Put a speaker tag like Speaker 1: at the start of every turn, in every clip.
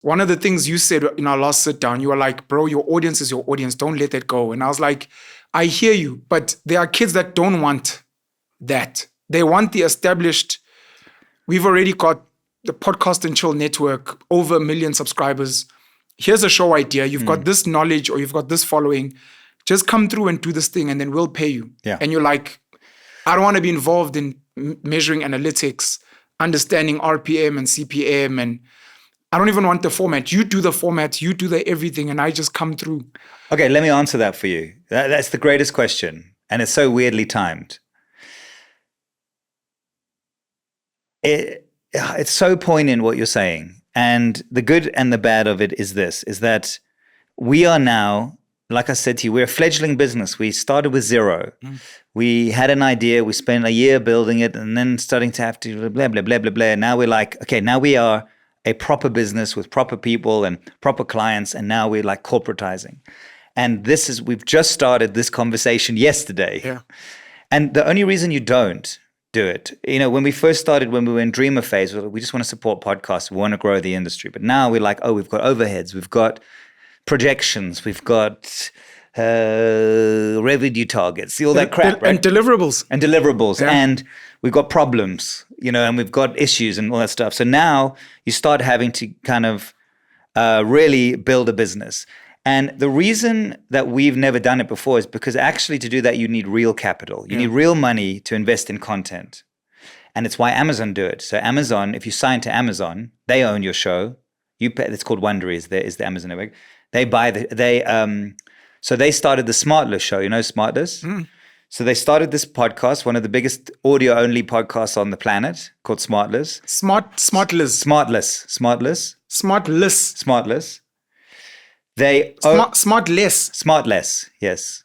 Speaker 1: one of the things you said in our last sit down, you were like, bro, your audience is your audience. Don't let that go. And I was like, I hear you, but there are kids that don't want that. They want the established. We've already got the Podcast and Chill network, over 1 million subscribers. Here's a show idea. You've got this knowledge or you've got this following. Just come through and do this thing and then we'll pay you.
Speaker 2: Yeah.
Speaker 1: And you're like, I don't want to be involved in measuring analytics, understanding RPM and CPM, and I don't even want the format. You do the format, you do the everything, and I just come through.
Speaker 2: Okay, let me answer that for you. That's the greatest question, and it's so weirdly timed. It's so poignant what you're saying, and the good and the bad of it is this: is that we are now, like I said to you, we're a fledgling business. We started with zero. We had an idea. We spent a year building it, and then starting to have to blah blah blah blah blah. And now we're like, okay, now we are a proper business with proper people and proper clients, and now we're like corporatizing. And we've just started this conversation yesterday.
Speaker 1: Yeah.
Speaker 2: And the only reason you don't do it, when we first started, when we were in dreamer phase, we just want to support podcasts, we want to grow the industry. But now we're like, oh, we've got overheads, we've got projections, we've got revenue targets, all that crap, right?
Speaker 1: And deliverables.
Speaker 2: Yeah. And we've got problems, and we've got issues and all that stuff. So now you start having to kind of really build a business. And the reason that we've never done it before is because actually to do that, you need real capital. You need real money to invest in content. And it's why Amazon do it. So Amazon, if you sign to Amazon, they own your show. It's called Wondery, is the Amazon network. So they started the Smartless show, Smartless? So they started this podcast, one of the biggest audio-only podcasts on the planet, called Smartless.
Speaker 1: Smartless.
Speaker 2: Smartless, yes.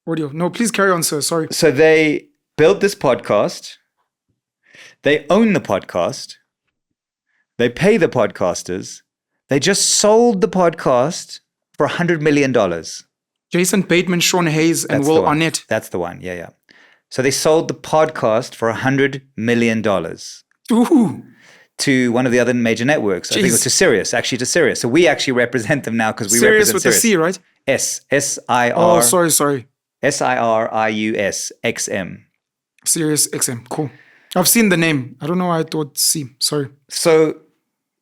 Speaker 1: Audio. No, please carry on, sir. Sorry.
Speaker 2: So they built this podcast. They own the podcast. They pay the podcasters. They just sold the podcast for $100 million.
Speaker 1: Jason Bateman, Sean Hayes, and Will Arnett.
Speaker 2: That's the one, yeah. So they sold the podcast for $100 million.
Speaker 1: Ooh.
Speaker 2: To one of the other major networks. I think it was to Sirius. So we actually represent them now because we
Speaker 1: Sirius
Speaker 2: represent
Speaker 1: with
Speaker 2: Sirius.
Speaker 1: the C, right?
Speaker 2: S-I-R.
Speaker 1: Oh, sorry.
Speaker 2: SIRIUS XM.
Speaker 1: Sirius XM. Cool. I've seen the name. I don't know why I thought C. Sorry.
Speaker 2: So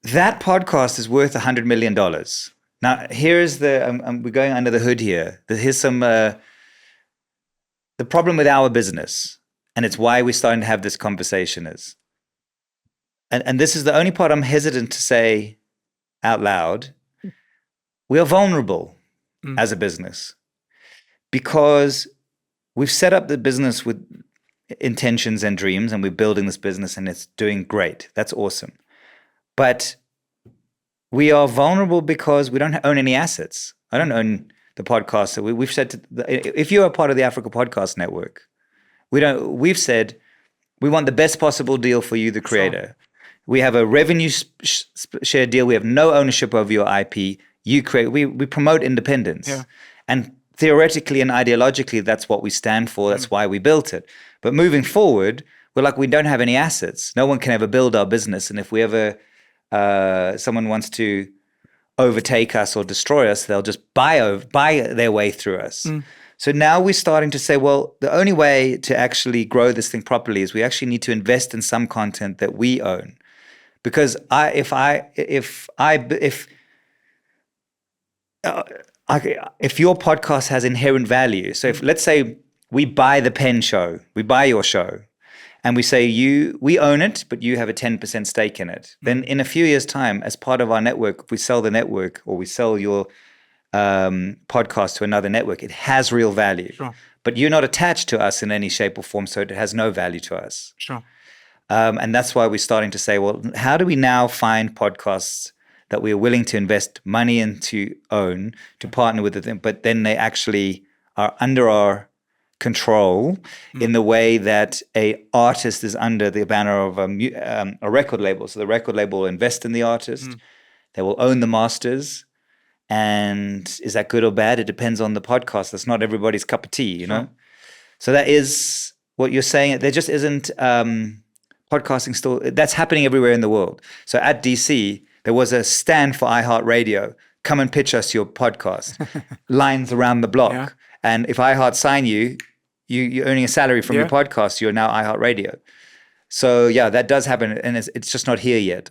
Speaker 2: that podcast is worth $100 million. Now, here's we're going under the hood here. Here's some, the problem with our business, and it's why we're starting to have this conversation is, and this is the only part I'm hesitant to say out loud, we are vulnerable as a business because we've set up the business with intentions and dreams, and we're building this business and it's doing great. That's awesome. But we are vulnerable because we don't own any assets. I don't own the podcast. So we've said if you're a part of the Africa Podcast Network, we've said we want the best possible deal for you, the creator. Sure. We have a revenue share deal. We have no ownership over your IP. We promote independence. Yeah. And theoretically and ideologically, that's what we stand for. That's why we built it. But moving forward, we're like, we don't have any assets. No one can ever build our business. And if we ever someone wants to overtake us or destroy us, they'll just buy their way through us. So now we're starting to say, well, the only way to actually grow this thing properly is we actually need to invest in some content that we own. Because if your podcast has inherent value, so if let's say we buy the Penn show, we buy your show, and we say we own it, but you have a 10% stake in it. Then in a few years' time, as part of our network, if we sell the network or we sell your podcast to another network, it has real value.
Speaker 1: Sure.
Speaker 2: But you're not attached to us in any shape or form, so it has no value to us.
Speaker 1: Sure.
Speaker 2: And that's why we're starting to say, well, how do we now find podcasts that we are willing to invest money into own, to partner with them, but then they actually are under our control in the way that a artist is under the banner of a record label. So the record label will invest in the artist. They will own the masters. And is that good or bad? It depends on the podcast. That's not everybody's cup of tea, you know? So that is what you're saying. There just isn't podcasting still. That's happening everywhere in the world. So at DC, There was a stand for iHeartRadio. Come and pitch us your podcast. Lines around the block.
Speaker 1: Yeah.
Speaker 2: And if iHeart sign you, you're earning a salary from your podcast. You're now iHeartRadio. So yeah, that does happen, and it's just not here yet.